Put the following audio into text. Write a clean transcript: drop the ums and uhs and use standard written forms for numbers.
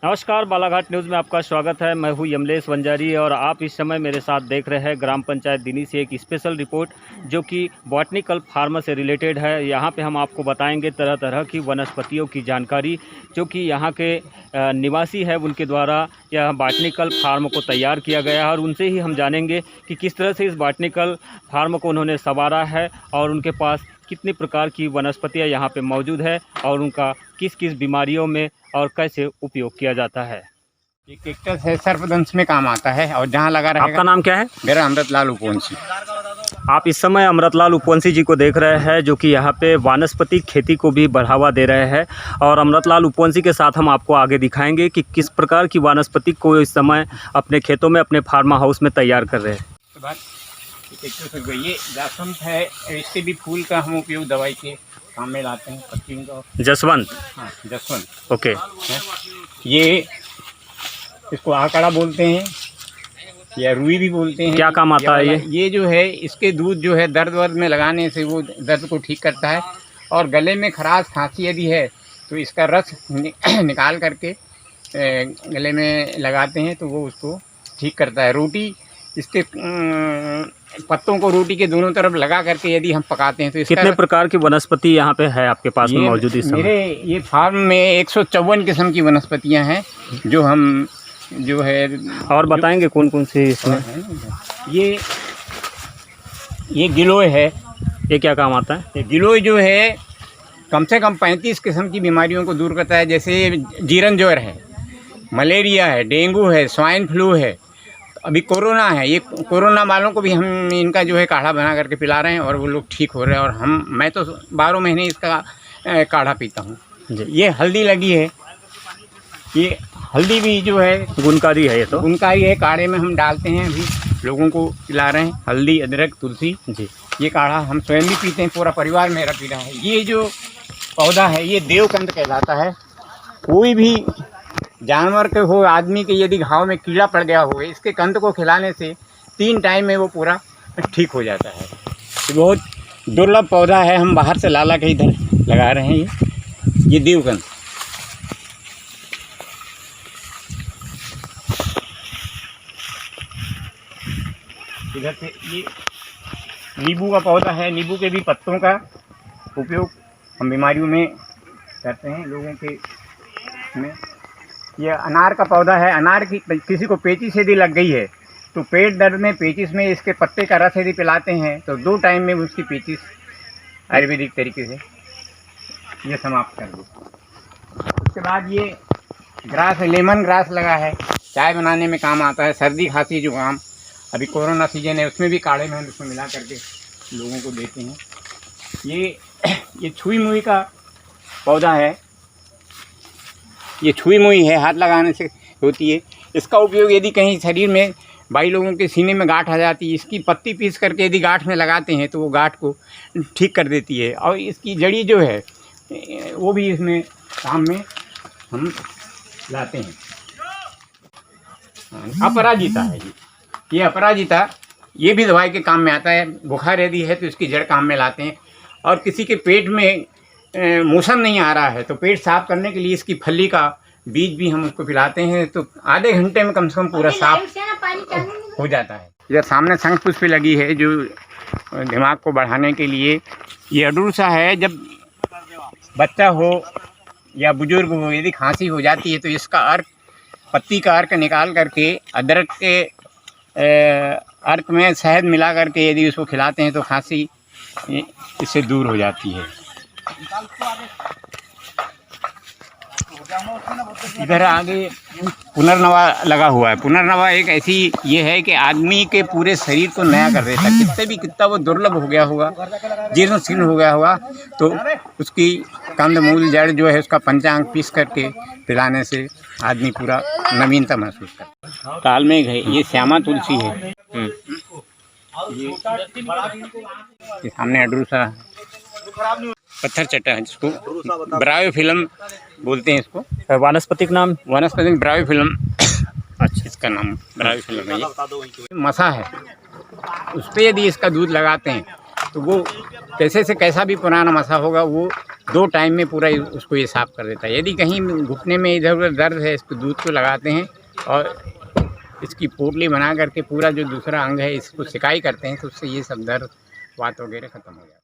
नमस्कार, बालाघाट न्यूज़ में आपका स्वागत है। मैं हूं यमलेश वंजारी और आप इस समय मेरे साथ देख रहे हैं ग्राम पंचायत दिनी से एक स्पेशल रिपोर्ट जो कि बॉटनिकल फार्म से रिलेटेड है। यहां पे हम आपको बताएंगे तरह तरह की वनस्पतियों की जानकारी जो कि यहां के निवासी है उनके द्वारा यह बॉटनिकल फार्म को तैयार किया गया है और उनसे ही हम जानेंगे कि किस तरह से इस बॉटनिकल फार्म को उन्होंने संवारा है और उनके पास कितनी प्रकार की वनस्पतियां यहाँ पे मौजूद है और उनका किस किस बीमारियों में और कैसे उपयोग किया जाता है। ये कैक्टस है, सर्पदंश में काम आता है और जहाँ लगा रहेगा। आपका नाम क्या है? मेरा अमृतलाल उपवंशी। आप इस समय अमृतलाल उपवंशी जी को देख रहे हैं जो कि यहाँ पे वानस्पतिक खेती को भी बढ़ावा दे रहे हैं और अमृतलाल उपवंशी के साथ हम आपको आगे दिखाएंगे कि किस प्रकार की वानस्पतिक को इस समय अपने खेतों में अपने फार्म हाउस में तैयार कर रहे हैं। ये जासवंत है, इससे भी फूल का हम उपयोग दवाई के काम में लाते हैं। पत्तियों का जसवंत। हाँ, जसवंत। ओके। ये इसको आकड़ा बोलते हैं या रुई भी बोलते हैं। क्या काम आता है ये जो है इसके दूध जो है दर्द वर्द में लगाने से वो दर्द को ठीक करता है और गले में खराश खांसी यदि है तो इसका रस निकाल करके गले में लगाते हैं तो वो उसको ठीक करता है। रोटी इसके पत्तों को रोटी के दोनों तरफ लगा करके यदि हम पकाते हैं तो इसका कितने प्रकार की वनस्पति यहाँ पे है आपके पास में मौजूद इस समय? मेरे ये फार्म में 154 किस्म की वनस्पतियाँ हैं जो हम जो है। और बताएंगे कौन कौन सी इसमें? ये गिलोय है। ये क्या काम आता है? ये गिलोय जो है कम से कम 35 किस्म की बीमारियों को दूर करता है, जैसे जीरन ज्वर है, मलेरिया है, डेंगू है, स्वाइन फ्लू है, अभी कोरोना है। ये कोरोना वालों को भी हम इनका जो है काढ़ा बना करके पिला रहे हैं और वो लोग ठीक हो रहे हैं और मैं तो 12 महीने इसका काढ़ा पीता हूँ। ये हल्दी लगी है, ये हल्दी भी जो है गुणकारी है। ये तो गुणकारी है, काढ़े में हम डालते हैं, अभी लोगों को पिला रहे हैं। हल्दी, अदरक, तुलसी जी, ये काढ़ा हम स्वयं भी पीते हैं, पूरा परिवार मेरा पी रहा है। ये जो पौधा है ये देवकंद कहलाता है। कोई भी जानवर के हो, आदमी के यदि घाव में कीड़ा पड़ गया हो, इसके कंद को खिलाने से 3 टाइम में वो पूरा ठीक हो जाता है। ये बहुत दुर्लभ पौधा है, हम बाहर से लाला के इधर लगा रहे हैं। ये देवकंद। इधर से ये नींबू का पौधा है। नींबू के भी पत्तों का उपयोग हम बीमारियों में करते हैं लोगों के में। ये अनार का पौधा है। अनार की किसी को पेचिश यदि लग गई है तो पेट दर्द में पेचिश में इसके पत्ते का रस यदि पिलाते हैं तो 2 टाइम में उसकी पेचिश आयुर्वेदिक तरीके से ये समाप्त कर दो। उसके बाद ये ग्रास है, लेमन ग्रास लगा है, चाय बनाने में काम आता है। सर्दी खांसी जुकाम, अभी कोरोना सीजन है, उसमें भी काढ़े में हम इसको मिला करके लोगों को देते हैं। ये छुई मुई का पौधा है। ये छुई मुई है, हाथ लगाने से होती है। इसका उपयोग यदि कहीं शरीर में भाई लोगों के सीने में गांठ आ जाती है, इसकी पत्ती पीस करके यदि गांठ में लगाते हैं तो वो गांठ को ठीक कर देती है। और इसकी जड़ी जो है वो भी इसमें काम में हम लाते हैं। अपराजिता है ये अपराजिता, ये भी दवाई के काम में आता है। बुखार यदि है तो इसकी जड़ काम में लाते हैं। और किसी के पेट में मोशन नहीं आ रहा है तो पेट साफ करने के लिए इसकी फली का बीज भी हम उसको पिलाते हैं तो आधे घंटे में कम से कम पूरा साफ हो जाता है। इधर सामने शंख पुष्प लगी है जो दिमाग को बढ़ाने के लिए। ये अडूसा है। जब बच्चा हो या बुजुर्ग हो, यदि खांसी हो जाती है तो इसका अर्क, पत्ती का अर्क निकाल करके अदरक के अर्क में शहद मिला करके यदि उसको खिलाते हैं तो खांसी इससे दूर हो जाती है। इधर आगे पुनर्नवा लगा हुआ है। पुनर्नवा एक ऐसी ये है कि आदमी के पूरे शरीर को नया कर देता है। कितना वो दुर्लभ हो गया होगा, जीर्ण शीर्ण हो गया होगा, तो उसकी कंदमूल जड़ जो है उसका पंचांग पीस करके पिलाने से आदमी पूरा नवीनता महसूस करता है। काल मेघ है, ये श्यामा तुलसी है। ये सामने अडरूसा पत्थर चट्टा है जिसको ब्रायोफिलम बोलते हैं। इसको वानस्पतिक नाम? वनस्पतिक ब्रायोफिलम। अच्छा, इसका नाम ब्रायोफिलम है। ये मसा है, उस पर यदि इसका दूध लगाते हैं तो वो कैसे से कैसा भी पुराना मसा होगा वो 2 टाइम में पूरा उसको ये साफ़ कर देता है। यदि कहीं घुटने में इधर उधर दर्द है, इसको दूध को लगाते हैं और इसकी पोटली बना करके पूरा जो दूसरा अंग है इसको सिकाई करते हैं, तो उससे ये सब दर्द वात वगैरह ख़त्म हो जाता है।